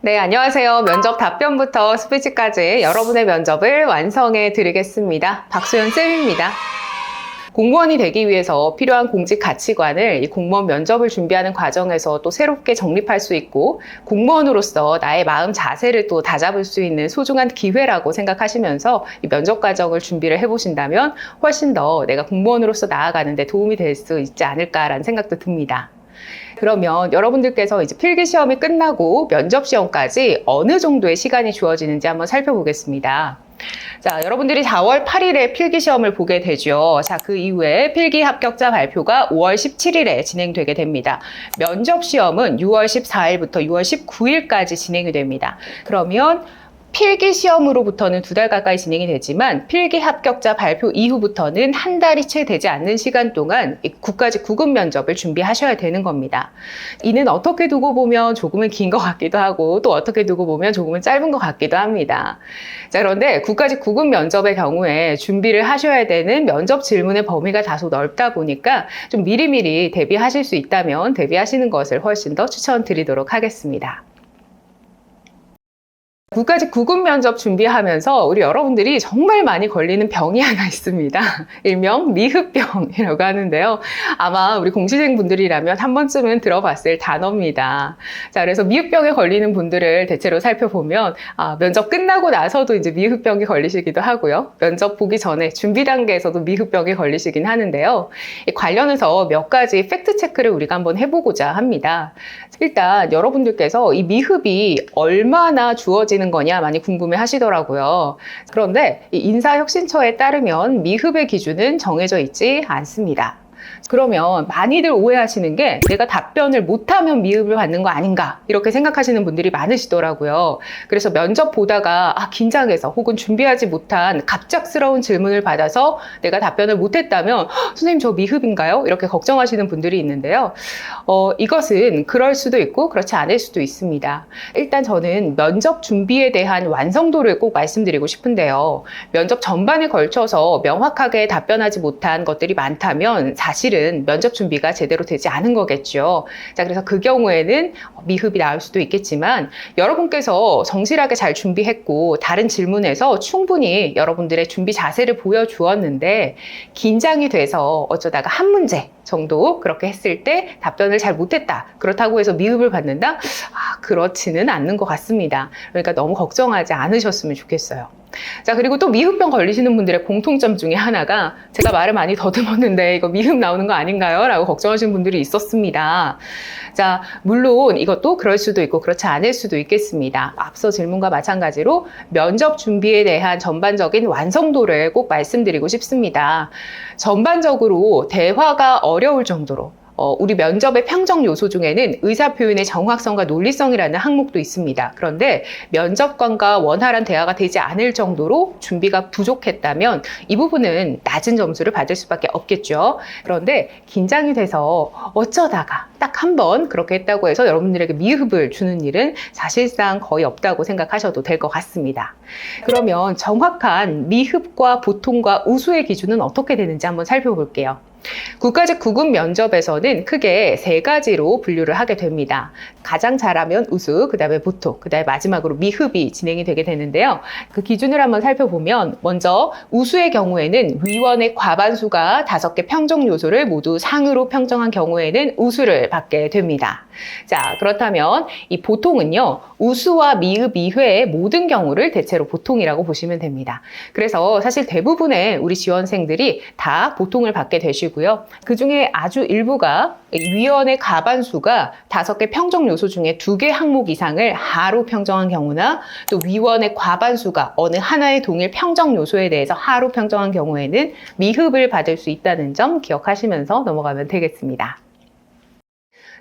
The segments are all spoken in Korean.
네, 안녕하세요. 면접 답변부터 스피치까지 여러분의 면접을 완성해 드리겠습니다. 박소연 쌤입니다. 공무원이 되기 위해서 필요한 공직 가치관을 이 공무원 면접을 준비하는 과정에서 또 새롭게 정립할 수 있고, 공무원으로서 나의 마음 자세를 또 다잡을 수 있는 소중한 기회라고 생각하시면서 이 면접 과정을 준비를 해보신다면 훨씬 더 내가 공무원으로서 나아가는 데 도움이 될 수 있지 않을까라는 생각도 듭니다. 그러면 여러분들께서 이제 필기시험이 끝나고 면접시험까지 어느 정도의 시간이 주어지는지 한번 살펴보겠습니다. 자, 여러분들이 4월 8일에 필기시험을 보게 되죠. 자, 그 이후에 필기 합격자 발표가 5월 17일에 진행되게 됩니다. 면접시험은 6월 14일부터 6월 19일까지 진행이 됩니다. 그러면 필기 시험으로부터는 2달 가까이 진행이 되지만 필기 합격자 발표 이후부터는 한 달이 채 되지 않는 시간 동안 국가직 구급 면접을 준비하셔야 되는 겁니다. 이는 어떻게 두고 보면 조금은 긴 것 같기도 하고 또 어떻게 두고 보면 조금은 짧은 것 같기도 합니다. 자, 그런데 국가직 구급 면접의 경우에 준비를 하셔야 되는 면접 질문의 범위가 다소 넓다 보니까 좀 미리미리 대비하실 수 있다면 대비하시는 것을 훨씬 더 추천드리도록 하겠습니다. 국가직 구급 면접 준비하면서 우리 여러분들이 정말 많이 걸리는 병이 하나 있습니다. 일명 미흡병이라고 하는데요. 아마 우리 공시생분들이라면 한 번쯤은 들어봤을 단어입니다. 자, 그래서 미흡병에 걸리는 분들을 대체로 살펴보면 면접 끝나고 나서도 이제 미흡병이 걸리시기도 하고요. 면접 보기 전에 준비 단계에서도 미흡병이 걸리시긴 하는데요. 관련해서 몇 가지 팩트 체크를 우리가 한번 해보고자 합니다. 일단 여러분들께서 이 미흡이 얼마나 주어지는 거냐 많이 궁금해 하시더라고요. 그런데 이 인사혁신처에 따르면 미흡의 기준은 정해져 있지 않습니다. 그러면 많이들 오해하시는 게 내가 답변을 못하면 미흡을 받는 거 아닌가 이렇게 생각하시는 분들이 많으시더라고요. 그래서 면접 보다가 긴장해서 혹은 준비하지 못한 갑작스러운 질문을 받아서 내가 답변을 못했다면 선생님 저 미흡인가요? 이렇게 걱정하시는 분들이 있는데요. 이것은 그럴 수도 있고 그렇지 않을 수도 있습니다. 일단 저는 면접 준비에 대한 완성도를 꼭 말씀드리고 싶은데요. 면접 전반에 걸쳐서 명확하게 답변하지 못한 것들이 많다면 사실은 면접 준비가 제대로 되지 않은 거겠죠. 자, 그래서 그 경우에는 미흡이 나올 수도 있겠지만 여러분께서 성실하게 잘 준비했고 다른 질문에서 충분히 여러분들의 준비 자세를 보여주었는데 긴장이 돼서 어쩌다가 한 문제 정도 그렇게 했을 때 답변을 잘 못했다. 그렇다고 해서 미흡을 받는다? 그렇지는 않는 것 같습니다. 그러니까 너무 걱정하지 않으셨으면 좋겠어요. 자, 그리고 또 미흡병 걸리시는 분들의 공통점 중에 하나가 제가 말을 많이 더듬었는데 이거 미흡 나오는 거 아닌가요? 라고 걱정하시는 분들이 있었습니다. 자, 물론 이것도 그럴 수도 있고 그렇지 않을 수도 있겠습니다. 앞서 질문과 마찬가지로 면접 준비에 대한 전반적인 완성도를 꼭 말씀드리고 싶습니다. 전반적으로 대화가 어려울 정도로 우리 면접의 평정 요소 중에는 의사표현의 정확성과 논리성이라는 항목도 있습니다. 그런데 면접관과 원활한 대화가 되지 않을 정도로 준비가 부족했다면 이 부분은 낮은 점수를 받을 수밖에 없겠죠. 그런데 긴장이 돼서 어쩌다가 딱 한 번 그렇게 했다고 해서 여러분들에게 미흡을 주는 일은 사실상 거의 없다고 생각하셔도 될 것 같습니다. 그러면 정확한 미흡과 보통과 우수의 기준은 어떻게 되는지 한번 살펴볼게요. 국가직 구급 면접에서는 크게 3가지로 분류를 하게 됩니다. 가장 잘하면 우수, 그 다음에 보통, 그 다음에 마지막으로 미흡이 진행이 되게 되는데요. 그 기준을 한번 살펴보면 먼저 우수의 경우에는 위원의 과반수가 5개 평정 요소를 모두 상으로 평정한 경우에는 우수를 받게 됩니다. 자, 그렇다면 이 보통은요, 우수와 미흡 이외의 모든 경우를 대체로 보통이라고 보시면 됩니다. 그래서 사실 대부분의 우리 지원생들이 다 보통을 받게 되시고요. 그 중에 아주 일부가 위원의 과반수가 5개 평정 요소 중에 2개 항목 이상을 하로 평정한 경우나 또 위원의 과반수가 어느 하나의 동일 평정 요소에 대해서 하로 평정한 경우에는 미흡을 받을 수 있다는 점 기억하시면서 넘어가면 되겠습니다.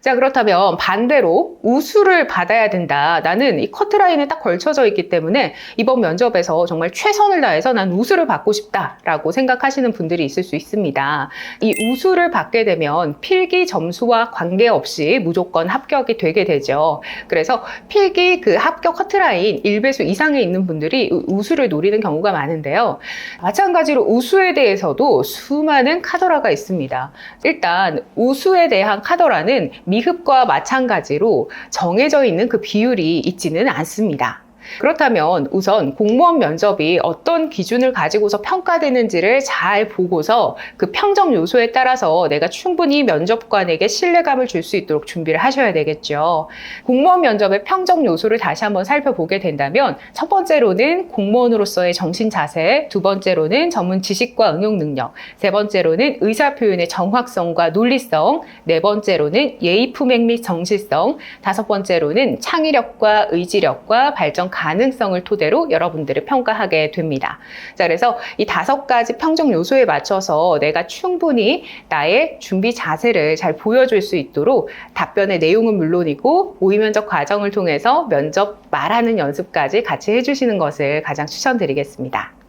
자, 그렇다면 반대로 우수를 받아야 된다. 나는 이 커트라인에 딱 걸쳐져 있기 때문에 이번 면접에서 정말 최선을 다해서 난 우수를 받고 싶다라고 생각하시는 분들이 있을 수 있습니다. 이 우수를 받게 되면 필기 점수와 관계없이 무조건 합격이 되게 되죠. 그래서 필기 그 합격 커트라인 1배수 이상에 있는 분들이 우수를 노리는 경우가 많은데요. 마찬가지로 우수에 대해서도 수많은 카더라가 있습니다. 일단 우수에 대한 카더라는 미흡과 마찬가지로 정해져 있는 그 비율이 있지는 않습니다. 그렇다면 우선 공무원 면접이 어떤 기준을 가지고서 평가되는지를 잘 보고서 그 평정 요소에 따라서 내가 충분히 면접관에게 신뢰감을 줄 수 있도록 준비를 하셔야 되겠죠. 공무원 면접의 평정 요소를 다시 한번 살펴보게 된다면 첫 번째로는 공무원으로서의 정신 자세, 두 번째로는 전문 지식과 응용 능력, 세 번째로는 의사 표현의 정확성과 논리성, 네 번째로는 예의 품행 및 정실성, 다섯 번째로는 창의력과 의지력과 발전 가능성을 토대로 여러분들을 평가하게 됩니다. 자, 그래서 이 5가지 평정 요소에 맞춰서 내가 충분히 나의 준비 자세를 잘 보여줄 수 있도록 답변의 내용은 물론이고 모의 면접 과정을 통해서 면접 말하는 연습까지 같이 해주시는 것을 가장 추천드리겠습니다.